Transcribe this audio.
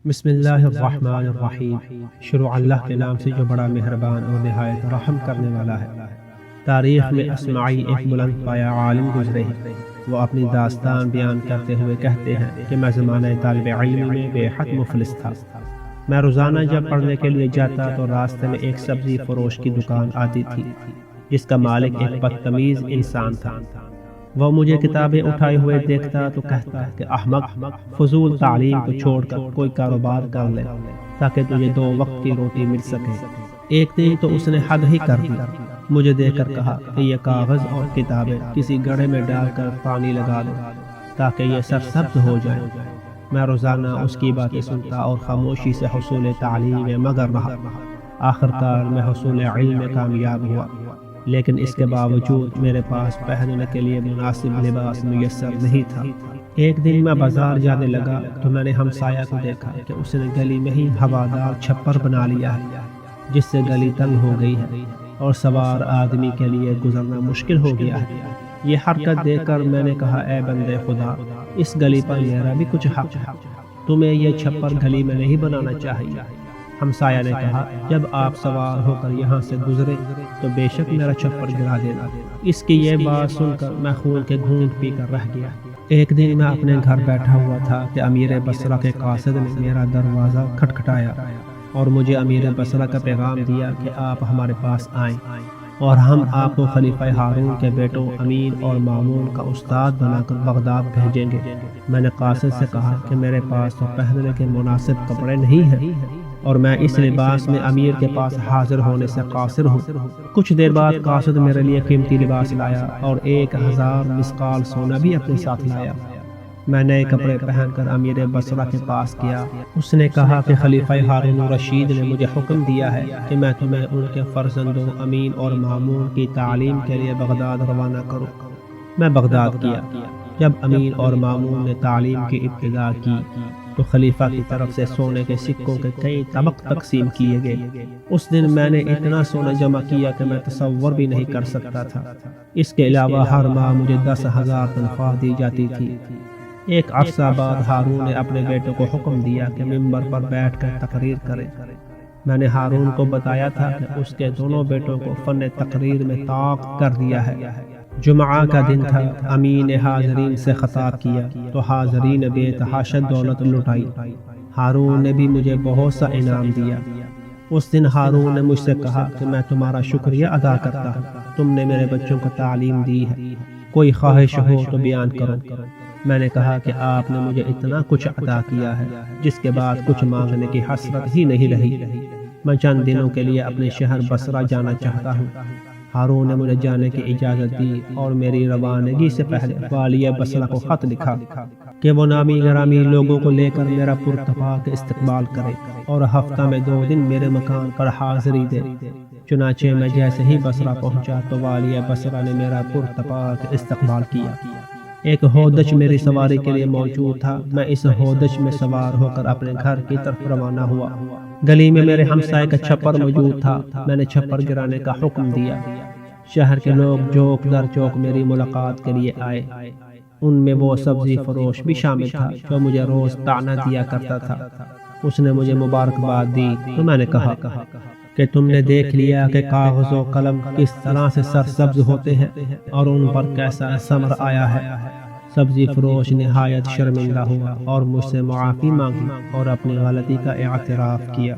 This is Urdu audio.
بسم اللہ الرحمن الرحیم۔ شروع اللہ کے نام سے جو بڑا مہربان اور نہایت رحم کرنے والا ہے۔ تاریخ میں اسماعی ایک بلند پایا عالم گزرے ہیں۔ وہ اپنی داستان بیان کرتے ہوئے کہتے ہیں کہ میں زمانہ طالب علم میں بے حد مفلس تھا۔ میں روزانہ جب پڑھنے کے لیے جاتا تو راستے میں ایک سبزی فروش کی دکان آتی تھی جس کا مالک ایک بدتمیز انسان تھا۔ وہ مجھے کتابیں اٹھائے ہوئے دیکھتا تو کہتا کہ احمق، فضول تعلیم کو چھوڑ کر کوئی کاروبار کر لے تاکہ تجھے 2 وقت کی روٹی مل سکے۔ ایک دن تو اس نے حد ہی کر دی، مجھے دیکھ کر کہا کہ یہ کاغذ اور کتابیں کسی گڑھے میں ڈال کر پانی لگا دو تاکہ یہ سرسبز ہو جائیں۔ میں روزانہ اس کی باتیں سنتا اور خاموشی سے حصول تعلیم میں مگر رہا۔ آخرکار میں حصول علم میں کامیاب ہوا، لیکن اس کے باوجود میرے پاس پہننے کے لیے مناسب لباس میسر نہیں تھا۔ ایک دن میں بازار جانے لگا تو میں نے ہمسایہ کو دیکھا کہ اس نے گلی میں ہی ہوادار چھپر بنا لیا ہے جس سے گلی تنگ ہو گئی ہے اور سوار آدمی کے لیے گزرنا مشکل ہو گیا ہے۔ یہ حرکت دیکھ کر میں نے کہا، اے بندے خدا، اس گلی پر میرا بھی کچھ حق ہے، تمہیں یہ چھپر گلی میں نہیں بنانا چاہیے۔ ہمسایہ نے کہا، جب آپ سوار ہو کر یہاں سے گزرے تو بے شک میرا چھپر گرا دینا۔ اس کی یہ بات سن کر میں خون کے گھونٹ پی کر رہ گیا۔ ایک دن میں اپنے گھر بیٹھا ہوا تھا کہ امیر بصرہ کے قاصد نے میرا دروازہ کھٹکھٹایا اور مجھے امیر بصرہ کا پیغام دیا کہ آپ ہمارے پاس آئیں اور ہم آپ کو خلیفہ ہارون کے بیٹوں امین اور مامون کا استاد بنا کر بغداد بھیجیں گے۔ میں نے قاصد سے کہا کہ میرے پاس تو پہننے کے مناسب کپڑے نہیں ہیں اور میں اس لباس میں امیر کے پاس حاضر ہونے سے قاصر ہوں۔ کچھ دیر بعد قاصد میرے لیے قیمتی لباس لایا اور 1000 مسقال سونا بھی اپنے ساتھ لایا۔ میں نئے کپڑے پہن کر امیر بصرہ کے پاس گیا۔ اس نے کہا کہ خلیفہ ہارون رشید نے مجھے حکم دیا ہے کہ میں تمہیں ان کے فرزندوں امین اور مامون کی تعلیم کے لیے بغداد روانہ کروں۔ میں بغداد گیا۔ جب امین اور مامون نے تعلیم کی ابتدا کی تو خلیفہ کی طرف سے سونے کے سکوں کے کئی طبق تقسیم کیے گئے۔ اس دن میں نے اتنا سونا جمع کیا کہ میں تصور بھی نہیں کر سکتا تھا۔ اس کے علاوہ ہر ماہ مجھے 10,000 تنخواہ دی جاتی تھی۔ ایک عرصہ بعد ہارون نے اپنے بیٹوں کو حکم دیا کہ ممبر پر بیٹھ کر تقریر کرے۔ میں نے ہارون کو بتایا تھا کہ اس کے دونوں بیٹوں کو فن تقریر میں طاق کر دیا ہے۔ جمعہ کا دن تھا۔ امین نے حاضرین سے خطاب کیا تو حاضرین نے بے تحاشا دولت لٹائی۔ ہارون نے بھی مجھے بہت سا انعام دیا۔ اس دن ہارون نے مجھ سے کہا کہ میں تمہارا شکریہ ادا کرتا ہوں، تم نے میرے بچوں کو تعلیم دی ہے، کوئی خواہش ہو تو بیان کرو۔ میں نے کہا کہ آپ نے مجھے اتنا کچھ عطا کیا ہے جس کے بعد کچھ مانگنے کی حسرت ہی نہیں رہی۔ میں چند دنوں کے لیے اپنے شہر بصرہ جانا چاہتا ہوں۔ ہارون نے مجھے جانے کی اجازت دی اور میری روانگی سے پہلے والی بصرہ کو خط لکھا کہ وہ نامی گرامی لوگوں کو لے کر میرا پرتپاک استقبال کرے اور ہفتہ میں 2 دن میرے مکان پر حاضری دے۔ چنانچہ میں جیسے ہی بصرہ پہنچا تو والی بصرہ نے میرا پرتپاک استقبال کیا۔ ایک ہودج میری سواری کے لیے موجود تھا۔ میں اس ہودج میں سوار ہو کر اپنے گھر کی طرف روانہ ہوا۔ گلی میں میرے ہمسائے کا چھپر موجود تھا۔ میں نے چھپر گرانے کا حکم دیا۔ شہر کے لوگ چوک در چوک میری ملاقات کے لیے آئے۔ ان میں وہ سبزی فروش بھی شامل تھا جو مجھے روز طعنہ دیا کرتا تھا۔ اس نے مجھے مبارکباد دی تو میں نے کہا کہ تم نے دیکھ لیا کہ کاغذ و قلم کس طرح سے سرسبز ہوتے ہیں اور ان پر کیسا ثمر آیا ہے۔ سبزی فروش نہایت شرمندہ ہوا اور مجھ سے معافی مانگی اور اپنی غلطی کا اعتراف کیا۔